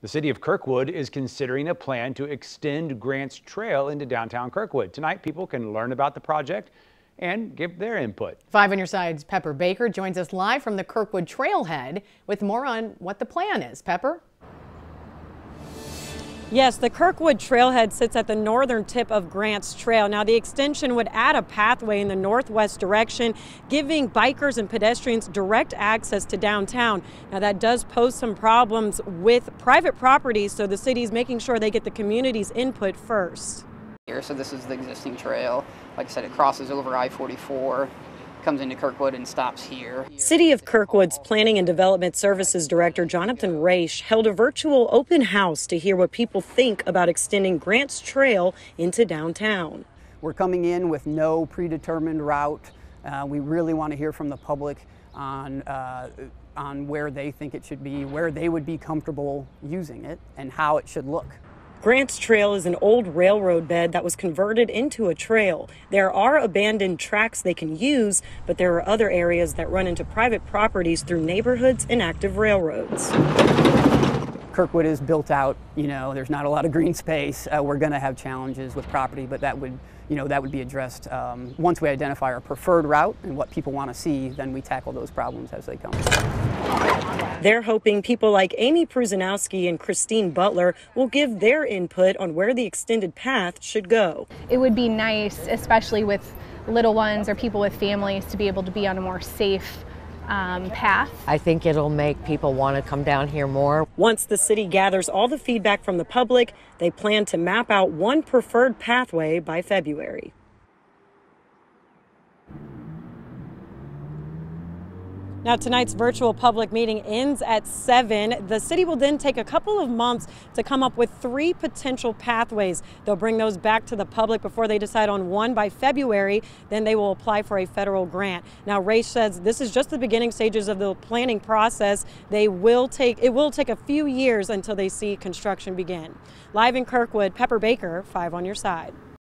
The city of Kirkwood is considering a plan to extend Grant's Trail into downtown Kirkwood. Tonight, people can learn about the project and give their input. 5 on your side's Pepper Baker joins us live from the Kirkwood Trailhead with more on what the plan is. Pepper? Yes, the Kirkwood Trailhead sits at the northern tip of Grant's Trail. Now, the extension would add a pathway in the northwest direction, giving bikers and pedestrians direct access to downtown. Now, that does pose some problems with private properties, so the city's making sure they get the community's input first. So this is the existing trail. Like I said, it crosses over I-44. Comes into Kirkwood and stops here. City of Kirkwood's Planning and Development Services Director Jonathan Raiche held a virtual open house to hear what people think about extending Grant's Trail into downtown. We're coming in with no predetermined route. We really want to hear from the public on where they think it should be, where they would be comfortable using it, and how it should look. Grant's Trail is an old railroad bed that was converted into a trail. There are abandoned tracks they can use, but there are other areas that run into private properties through neighborhoods and active railroads. Kirkwood is built out, there's not a lot of green space. We're going to have challenges with property, but that would be addressed once we identify our preferred route and what people want to see. Then we tackle those problems as they come. They're hoping people like Amy Pruzanowski and Christine Butler will give their input on where the extended path should go. It would be nice, especially with little ones or people with families, to be able to be on a more safe path. I think it'll make people want to come down here more. Once the city gathers all the feedback from the public, they plan to map out one preferred pathway by February. Now, tonight's virtual public meeting ends at 7. The city will then take a couple of months to come up with 3 potential pathways. They'll bring those back to the public before they decide on one by February. Then they will apply for a federal grant. Now, Raiche says this is just the beginning stages of the planning process. It will take a few years until they see construction begin. Live in Kirkwood, Pepper Baker, 5 on your side.